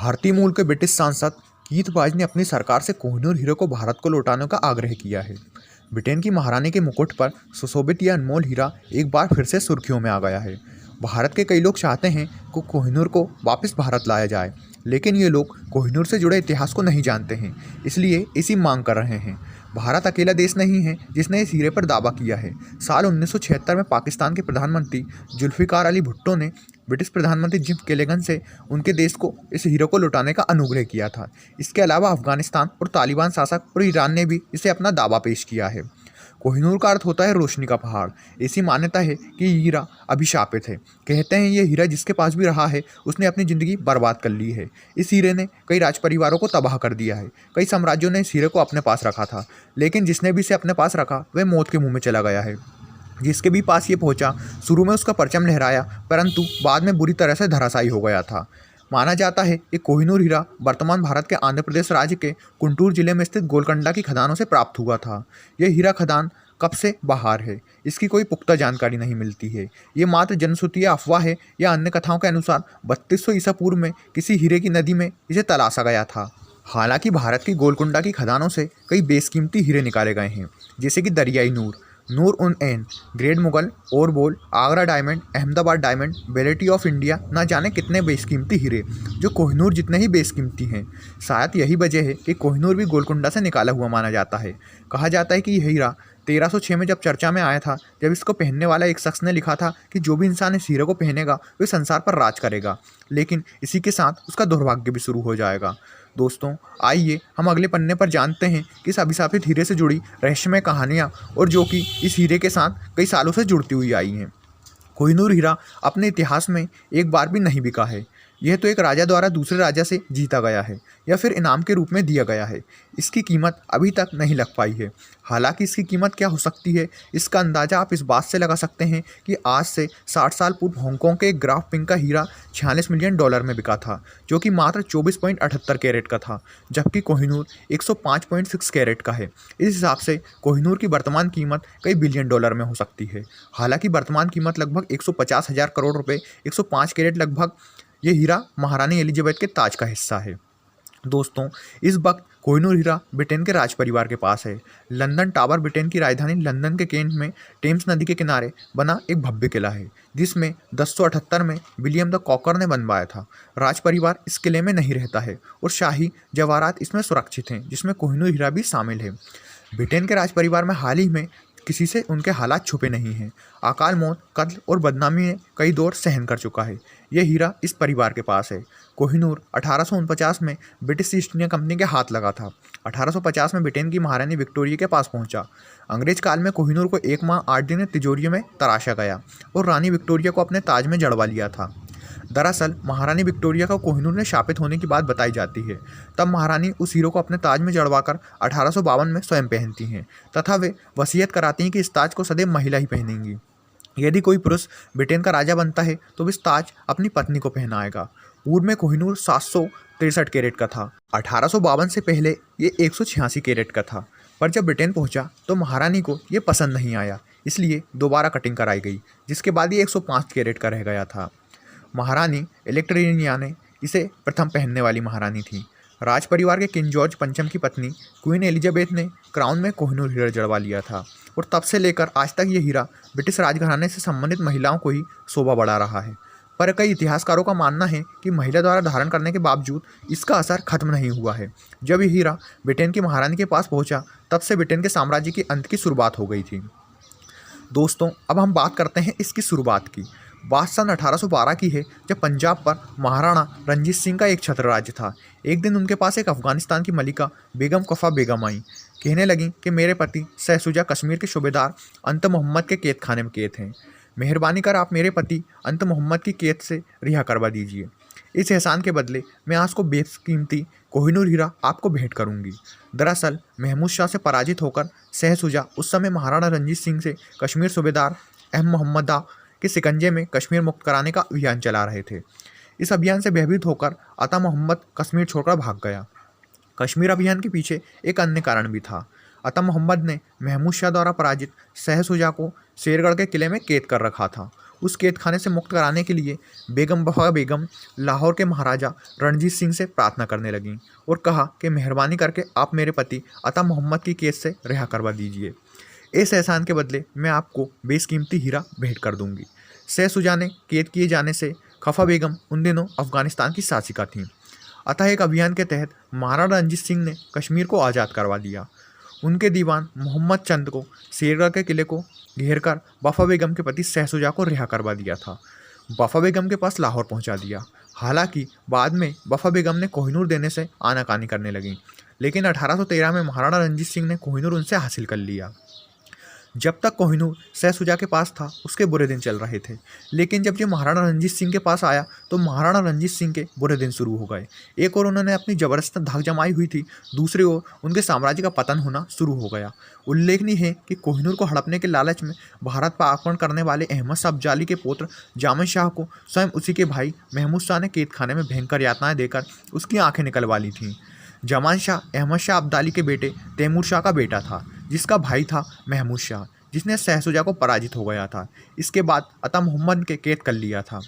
भारतीय मूल के ब्रिटिश सांसद कीथ बाज ने अपनी सरकार से कोहिनूर हीरे को भारत को लौटाने का आग्रह किया है। ब्रिटेन की महारानी के मुकुट पर सुशोभित यह अनमोल हीरा एक बार फिर से सुर्खियों में आ गया है। भारत के कई लोग चाहते हैं कि कोहिनूर को वापस भारत लाया जाए, लेकिन ये लोग कोहिनूर से जुड़े इतिहास को नहीं जानते हैं, इसलिए इसी मांग कर रहे हैं। भारत अकेला देश नहीं है जिसने इस हीरे पर दावा किया है। साल 1976 में पाकिस्तान के प्रधानमंत्री जुल्फिकार अली भुट्टो ने ब्रिटिश प्रधानमंत्री जिम केलेगन से उनके देश को इस हीरे को लौटाने का अनुग्रह किया था। इसके अलावा अफगानिस्तान और तालिबान शासक और ईरान ने भी इसे अपना दावा पेश किया है। कोहिनूर का अर्थ होता है रोशनी का पहाड़। ऐसी मान्यता है कि ये हीरा अभिशापित है। कहते हैं ये हीरा जिसके पास भी रहा है उसने अपनी ज़िंदगी बर्बाद कर ली है। इस हीरे ने कई राज परिवारों को तबाह कर दिया है। कई साम्राज्यों ने इस हीरे को अपने पास रखा था, लेकिन जिसने भी इसे अपने पास रखा वह मौत के मुंह में चला गया है। जिसके भी पास ये पहुंचा, शुरू में उसका परचम लहराया, परंतु बाद में बुरी तरह से धराशायी हो गया था। माना जाता है कि कोहिनूर हीरा वर्तमान भारत के आंध्र प्रदेश राज्य के गुंटूर जिले में स्थित गोलकोंडा की खदानों से प्राप्त हुआ था। यह हीरा खदान कब से बाहर है, इसकी कोई पुख्ता जानकारी नहीं मिलती है। ये मात्र जनश्रुति या अफवाह है, या अन्य कथाओं के अनुसार 3200 ईसा पूर्व में किसी हीरे की नदी में इसे तलाशा गया था। हालांकि भारत की गोलकोंडा की खदानों से कई बेशकीमती हीरे निकाले गए हैं, जैसे कि दरियाई नूर, नूर उन एन, ग्रेट मुगल, ओरबोल, Agra diamond, Ahmedabad diamond, variety of India, ना जाने कितने बेशकीमती हीरे जो कोहिनूर जितने ही बेशकीमती हैं। शायद यही वजह है कि कोहिनूर भी गोलकोंडा से निकाला हुआ माना जाता है। कहा जाता है कि यह हीरा 1306 में जब चर्चा में आया था, जब इसको पहनने वाला एक शख्स ने लिखा था कि जो भी इंसान इस हीरे को पहनेगा वह संसार पर राज करेगा, लेकिन इसी के साथ उसका दुर्भाग्य भी शुरू हो जाएगा। दोस्तों, आइए हम अगले पन्ने पर जानते हैं कि इस अभिशापित हीरे से जुड़ी रहस्यमय कहानियाँ, और जो कि इस हीरे के साथ कई सालों से जुड़ती हुई आई हैं। कोहिनूर हीरा अपने इतिहास में एक बार भी नहीं बिका है। यह तो एक राजा द्वारा दूसरे राजा से जीता गया है या फिर इनाम के रूप में दिया गया है। इसकी कीमत अभी तक नहीं लग पाई है। हालांकि इसकी कीमत क्या हो सकती है, इसका अंदाज़ा आप इस बात से लगा सकते हैं कि आज से 60 साल पूर्व हांगकांग के एक ग्राफ पिंक का हीरा $46 मिलियन में बिका था, जो कि मात्र 24.78 कैरेट का था, जबकि कोहिनूर 105.6 कैरेट का है। इस हिसाब से कोहिनूर की वर्तमान कीमत कई बिलियन डॉलर में हो सकती है। हालांकि वर्तमान कीमत लगभग 150,000 करोड़ रुपए, 105 कैरेट लगभग ये हीरा महारानी एलिजाबेथ के ताज का हिस्सा है। दोस्तों, इस वक्त कोहिनूर हीरा ब्रिटेन के राज परिवार के पास है। लंदन टावर ब्रिटेन की राजधानी लंदन के केंट में टेम्स नदी के किनारे बना एक भव्य किला है, जिसमें 1078 में विलियम द कॉकर ने बनवाया था। राज परिवार इस किले में नहीं रहता है और शाही जवाहरात इसमें सुरक्षित हैं, जिसमें कोहिनूर हीरा भी शामिल है। ब्रिटेन के राज परिवार में हाल ही में किसी से उनके हालात छुपे नहीं हैं। अकाल मौत, कत्ल और बदनामी में कई दौर सहन कर चुका है। यह हीरा इस परिवार के पास है। कोहिनूर 1849 में ब्रिटिश ईस्ट इंडिया कंपनी के हाथ लगा था। 1850 में ब्रिटेन की महारानी विक्टोरिया के पास पहुंचा। अंग्रेज काल में कोहिनूर को 1 माह 8 दिन तिजोरी में तराशा गया और रानी विक्टोरिया को अपने ताज में जड़वा लिया था। दरअसल महारानी विक्टोरिया का कोहिनूर ने शापित होने की बात बताई जाती है। तब महारानी उस हीरो को अपने ताज में जड़वाकर 1852 में स्वयं पहनती हैं, तथा वे वसीयत कराती हैं कि इस ताज को सदैव महिला ही पहनेंगी। यदि कोई पुरुष ब्रिटेन का राजा बनता है तो इस ताज अपनी पत्नी को पहनाएगा। पूर्व में कोहिनूर 763 कैरेट का था। 1852 से पहले ये 186 कैरेट का था, पर जब ब्रिटेन पहुंचा तो महारानी को ये पसंद नहीं आया, इसलिए दोबारा कटिंग कराई गई, जिसके बाद ये 105 कैरेट का रह गया था। महारानी इलेक्ट्रीनिया ने इसे प्रथम पहनने वाली महारानी थी। राज परिवार के किंग जॉर्ज पंचम की पत्नी क्वीन एलिजाबेथ ने क्राउन में कोहिनूर हीरा जड़वा लिया था, और तब से लेकर आज तक ये हीरा ब्रिटिश राजघराने से संबंधित महिलाओं को ही शोभा बढ़ा रहा है। पर कई इतिहासकारों का मानना है कि महिला द्वारा धारण करने के बावजूद इसका असर खत्म नहीं हुआ है। जब ये हीरा ब्रिटेन की महारानी के पास पहुंचा, तब से ब्रिटेन के साम्राज्य की अंत की शुरुआत हो गई थी। दोस्तों, अब हम बात करते हैं इसकी शुरुआत की। बात सन 1812 की है, जब पंजाब पर महाराणा रंजीत सिंह का एक छत्र राज्य था। एक दिन उनके पास एक अफगानिस्तान की मलिका बेगम कफ़ा बेगम आई। कहने लगी कि मेरे पति शहसुजा कश्मीर के सूबेदार अंत मोहम्मद के कैद खाने में कैद हैं। मेहरबानी कर आप मेरे पति अंत मोहम्मद की कैद से रिहा करवा दीजिए। इस एहसान के बदले मैं आज को बेशकीमती कोहिनूर हीरा आपको भेंट करूंगी। दरअसल महमूद शाह से पराजित होकर शहसुजा उस समय महाराणा रंजीत सिंह से कश्मीर सूबेदार अहम मोहम्मदा के शिकंजे में कश्मीर मुक्त कराने का अभियान चला रहे थे। इस अभियान से भयभीत होकर अता मोहम्मद कश्मीर छोड़कर भाग गया। कश्मीर अभियान के पीछे एक अन्य कारण भी था। अता मोहम्मद ने महमूद शाह द्वारा पराजित शहसुजा को शेरगढ़ के किले में कैद कर रखा था। उस कैद खाने से मुक्त कराने के लिए बेगम वफा बेगम लाहौर के महाराजा रणजीत सिंह से प्रार्थना करने लगीं और कहा कि मेहरबानी करके आप मेरे पति अता मोहम्मद की कैद से रिहा करवा दीजिए। इस एहसान के बदले मैं आपको बेशकीमती हीरा भेंट कर दूंगी। शह शुजा ने कैद किए जाने से खफा बेगम उन दिनों अफगानिस्तान की शासिका थीं। अतः एक अभियान के तहत महाराणा रणजीत सिंह ने कश्मीर को आज़ाद करवा दिया। उनके दीवान मोहम्मद चंद को शेरगढ़ के किले को घेरकर वफा बेगम के पति शह शुजा को रिहा करवा दिया था। वफा बेगम के पास लाहौर पहुंचा दिया। हालांकि बाद में वफा बेगम ने कोहिनूर देने से आनाकानी करने लगी, लेकिन 1813 में महाराणा रणजीत सिंह ने कोहिनूर उनसे हासिल कर लिया। जब तक कोहिनूर शह शुजा के पास था उसके बुरे दिन चल रहे थे, लेकिन जब ये महाराणा रणजीत सिंह के पास आया तो महाराणा रणजीत सिंह के बुरे दिन शुरू हो गए। एक ओर उन्होंने अपनी जबरदस्त धाक जमाई हुई थी, दूसरी ओर उनके साम्राज्य का पतन होना शुरू हो गया। उल्लेखनीय है कि कोहिनूर को हड़पने के लालच में भारत पर आक्रमण करने वाले अहमद शाह अब्दाली के पुत्र जामन शाह को स्वयं उसी के भाई महमूद शाह ने कैद खाने में भयंकर यातनाएं देकर उसकी आंखें निकलवा ली थीं। जामान शाह अहमद शाह अब्दाली के बेटे तैमूर शाह का बेटा था, जिसका भाई था महमूद शाह, जिसने शह शुजा को पराजित हो गया था। इसके बाद अता मोहम्मद के कैद कर लिया था।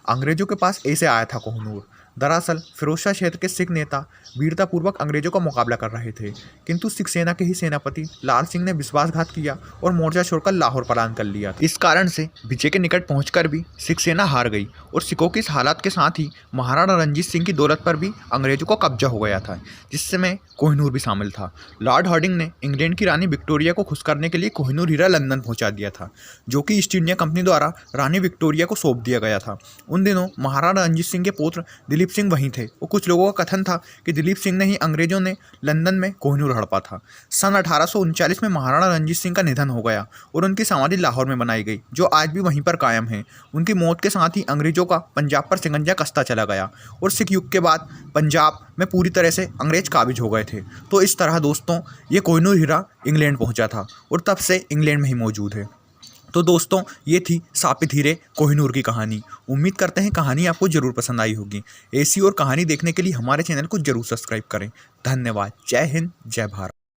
अंग्रेजों के पास ऐसे आया था कोहिनूर। दरअसल फिरोजशाह क्षेत्र के सिख नेता वीरतापूर्वक अंग्रेजों का मुकाबला कर रहे थे, किंतु सिख सेना के ही सेनापति लाल सिंह ने विश्वासघात किया और मोर्चा छोड़कर लाहौर पलायन कर लिया। इस कारण से विजय के निकट पहुंचकर भी सिख सेना हार गई और सिखों की इस हालात के साथ ही महाराणा रणजीत सिंह की दौलत पर भी अंग्रेजों का कब्जा हो गया था, जिसमें कोहिनूर भी शामिल था। लॉर्ड हार्डिंग ने इंग्लैंड की रानी विक्टोरिया को खुश करने के लिए कोहिनूर हीरा लंदन पहुंचा दिया था, जो कि ईस्ट इंडिया कंपनी द्वारा रानी विक्टोरिया को सौंप दिया गया था। उन दिनों महाराणा रणजीत सिंह के पुत्र दिलीप सिंह वहीं थे और कुछ लोगों का कथन था कि दिलीप सिंह ने ही अंग्रेजों ने लंदन में कोहिनूर हड़पा था। सन 1839 में महाराणा रणजीत सिंह का निधन हो गया और उनकी समाधि लाहौर में बनाई गई, जो आज भी वहीं पर कायम है। उनकी मौत के साथ ही अंग्रेजों का पंजाब पर शिकंजा कसता चला गया और सिख युग के बाद पंजाब में पूरी तरह से अंग्रेज काबिज हो गए थे। तो इस तरह दोस्तों ये कोहिनूर हीरा इंग्लैंड पहुंचा था और तब से इंग्लैंड में ही मौजूद है। तो दोस्तों ये थी सापित हीरे कोहिनूर की कहानी। उम्मीद करते हैं कहानी आपको ज़रूर पसंद आई होगी। ऐसी और कहानी देखने के लिए हमारे चैनल को ज़रूर सब्सक्राइब करें। धन्यवाद। जय हिंद, जय भारत।